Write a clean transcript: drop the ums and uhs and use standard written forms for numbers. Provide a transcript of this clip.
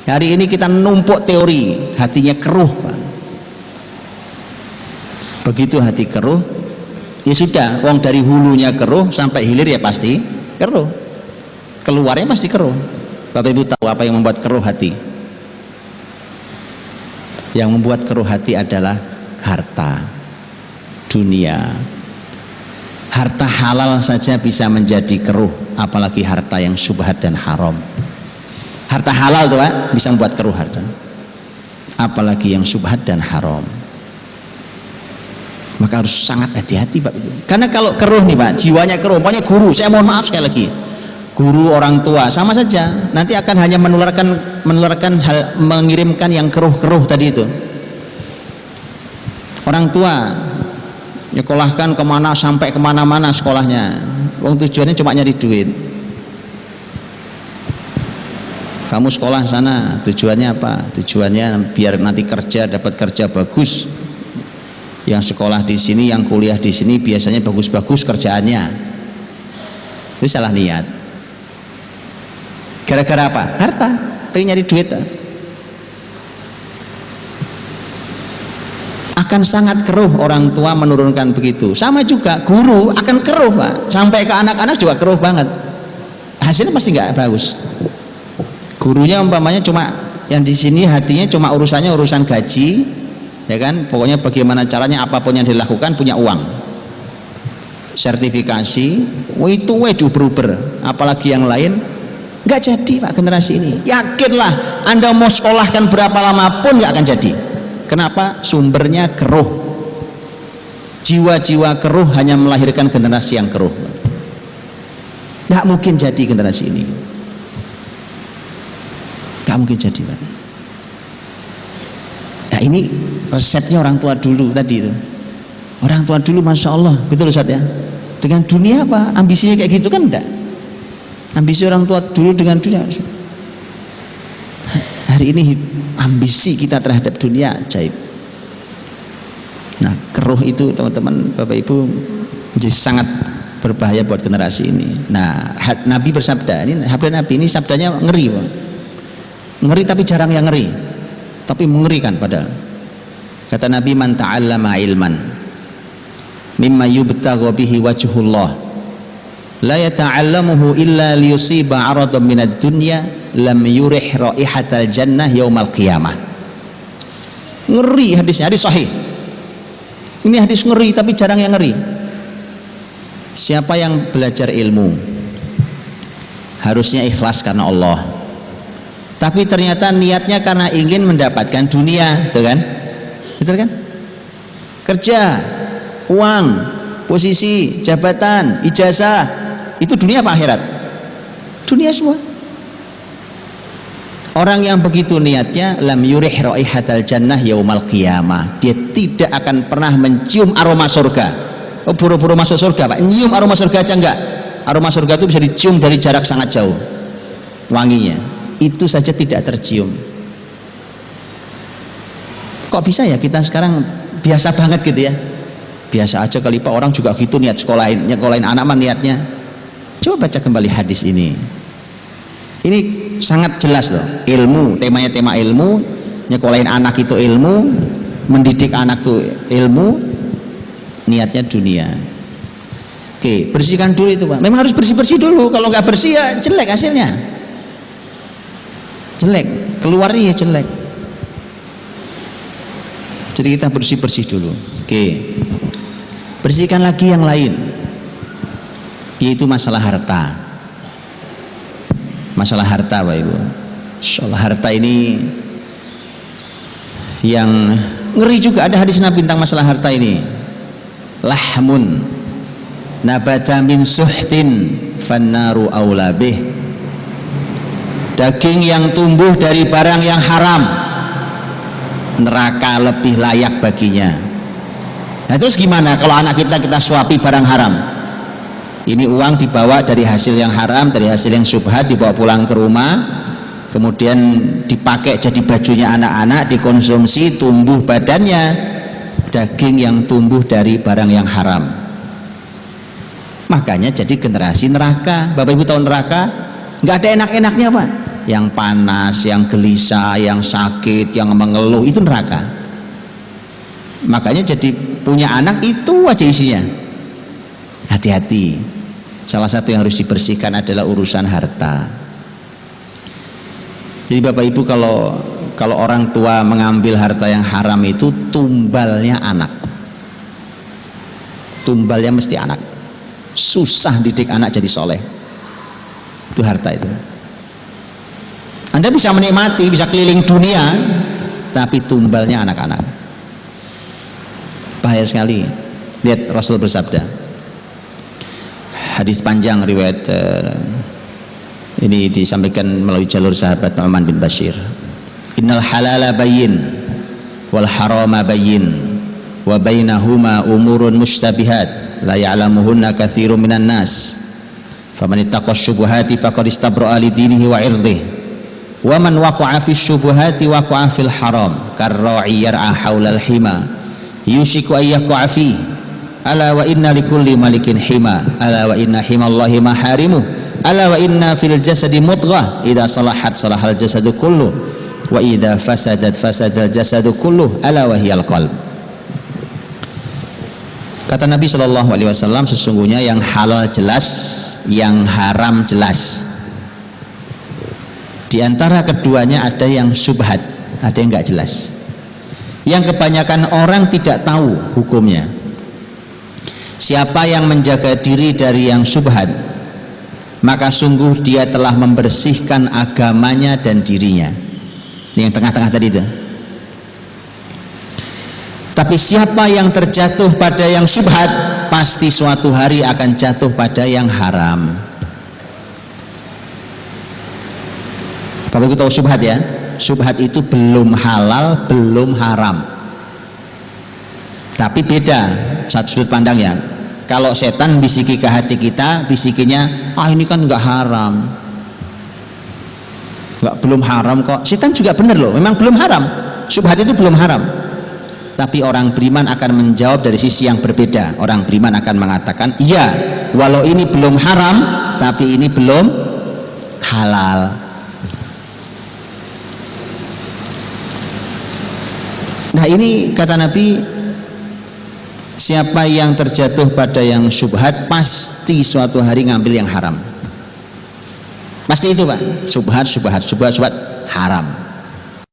Hari ini kita numpuk teori, hatinya keruh, Pak. Begitu hati keruh, ya sudah, wong dari hulunya keruh sampai hilir ya pasti keruh. Keluarnya pasti keruh. Bapak Ibu tahu apa yang membuat keruh hati? Yang membuat keruh hati adalah harta, dunia. Harta halal saja bisa menjadi keruh, apalagi harta yang syubhat dan haram. Harta halal tuh Pak, bisa membuat keruh harta, apalagi yang syubhat dan haram. Maka harus sangat hati-hati Pak. Karena kalau keruh nih Pak, jiwanya keruh, pokoknya guru, saya mohon maaf sekali lagi, guru, orang tua sama saja, nanti akan hanya menularkan hal, mengirimkan yang keruh-keruh tadi itu. Orang tua nyekolahkan kemana sampai kemana-mana sekolahnya, wong tujuannya cuma nyari duit. Kamu sekolah sana tujuannya apa? Tujuannya biar nanti kerja, dapat kerja bagus. Yang sekolah di sini, yang kuliah di sini biasanya bagus-bagus kerjaannya. Itu salah niat. Gara-gara apa? Harta, pengen nyari duit. Akan sangat keruh orang tua menurunkan begitu. Sama juga guru akan keruh Pak, sampai ke anak-anak juga keruh banget. Hasilnya pasti nggak bagus. Gurunya umpamanya cuma yang di sini hatinya cuma urusannya urusan gaji, ya kan? Pokoknya bagaimana caranya apapun yang dilakukan punya uang, sertifikasi, itu diuber-uber. Apalagi yang lain nggak jadi Pak. Generasi ini yakinlah Anda mau sekolahkan berapa lama pun nggak akan jadi. Kenapa? Sumbernya keruh. Jiwa-jiwa keruh hanya melahirkan generasi yang keruh. Nggak mungkin jadi generasi ini. Nggak mungkin jadi Pak. Nah ini resepnya orang tua dulu tadi itu. Orang tua dulu Masya Allah, betul Ustaz ya. Dengan dunia apa? Ambisinya kayak gitu kan enggak? Ambisi orang tua dulu dengan dunia. Hari ini ambisi kita terhadap dunia ajaib. Nah keruh itu teman-teman Bapak Ibu menjadi sangat berbahaya buat generasi ini. Nah Nabi bersabda, ini sabda Nabi ini sabdanya ngeri Pak. Ngeri tapi jarang yang ngeri, tapi mengerikan padahal. Kata Nabi, man ta'allama ilman mimma yubtagha bihi wajhullah la yata'allamuhu illa liyusiba 'aradan minad dunya lam yurih raihatal jannah yaumal qiyamah. Ngeri hadisnya, hadis sahih. Ini hadis ngeri tapi jarang yang ngeri. Siapa yang belajar ilmu harusnya ikhlas karena Allah, tapi ternyata niatnya karena ingin mendapatkan dunia, betul kan? Betul kan? Kerja, uang, posisi, jabatan, ijazah, itu dunia apa akhirat? Dunia semua. Orang yang begitu niatnya, lam yurih raihatal jannah yaumal qiyamah, dia tidak akan pernah mencium aroma surga. Oh, buru-buru masuk surga Pak, nyium aroma surga aja enggak. Aroma surga itu bisa dicium dari jarak sangat jauh, wanginya itu saja tidak tercium. Kok bisa ya kita sekarang biasa banget gitu ya? Biasa aja kali Pak, orang juga gitu niat sekolahin anak mah niatnya. Coba baca kembali hadis ini. Ini sangat jelas loh. Ilmu, temanya tema ilmu, nyekolahin anak itu ilmu, mendidik anak itu ilmu, niatnya dunia. Oke, bersihkan dulu itu Pak. Memang harus bersih-bersih dulu. Kalau nggak bersih ya jelek hasilnya. Jelek, keluarnya ya jelek. Jadi kita bersih-bersih dulu. Oke. Bersihkan lagi yang lain, yaitu masalah harta. Masalah harta Pak Ibu. Soal harta ini yang ngeri juga. Ada hadis Nabi tentang masalah harta ini. Lahmun nabata min suhtin fannaru aula bih. Daging yang tumbuh dari barang yang haram, neraka lebih layak baginya. Nah terus gimana kalau anak kita suapi barang haram? Ini uang dibawa dari hasil yang haram, dari hasil yang syubhat, dibawa pulang ke rumah, kemudian dipakai jadi bajunya anak-anak, dikonsumsi, tumbuh badannya. Daging yang tumbuh dari barang yang haram, makanya jadi generasi neraka. Bapak Ibu tahu neraka nggak ada enak-enaknya Pak. yang panas, yang gelisah, yang sakit, yang mengeluh, itu neraka. Makanya jadi punya anak itu aja isinya. Hati-hati. Salah satu yang harus dibersihkan adalah urusan harta. Jadi Bapak Ibu, kalau orang tua mengambil harta yang haram itu tumbalnya anak. Tumbalnya mesti anak. Susah didik anak jadi soleh. Itu harta itu. Anda bisa menikmati, bisa keliling dunia, tapi tumbalnya anak-anak. Bahaya sekali. Lihat Rasul bersabda, hadis panjang riwayat ini disampaikan melalui jalur sahabat Nu'man bin Bashir. Innal halala bayyin wal harama bayyin wa bainahuma umurun mushtabihat la ya'lamuhunna katsirun minan nas faman ittaqa syubuhati faqad istabra'a li dinihi wa 'irdihi wa man waqa'a fi syubuhati waqa'a fil haram karra'i yar'a haulal hima yushiku ayyaqa fi ala wa inna likulli malikin hima ala wa inna himallahi maharimu ala wa inna fil jasadi mudghah idza salahat salahal jasadu kullu wa idza fasadat fasadal jasadu kullu ala wa hiyal qalb. Kata Nabi SAW, sesungguhnya yang halal jelas, yang haram jelas. Di antara keduanya ada yang syubhat, ada yang enggak jelas, yang kebanyakan orang tidak tahu hukumnya. Siapa yang menjaga diri dari yang syubhat, maka sungguh dia telah membersihkan agamanya dan dirinya. Ini yang tengah-tengah tadi itu. Tapi siapa yang terjatuh pada yang syubhat, pasti suatu hari akan jatuh pada yang haram. Kalau kita tahu syubhat ya, syubhat itu belum halal, belum haram. Tapi beda satu sudut pandang ya. Kalau setan bisiki ke hati kita, bisikinya, ini kan nggak haram, belum haram kok. Setan juga benar loh, memang belum haram. Syubhat itu belum haram. Tapi orang beriman akan menjawab dari sisi yang berbeda. Orang beriman akan mengatakan, iya, walau ini belum haram, tapi ini belum halal. Nah ini kata Nabi, siapa yang terjatuh pada yang syubhat, pasti suatu hari ngambil yang haram. Pasti itu Pak, syubhat haram.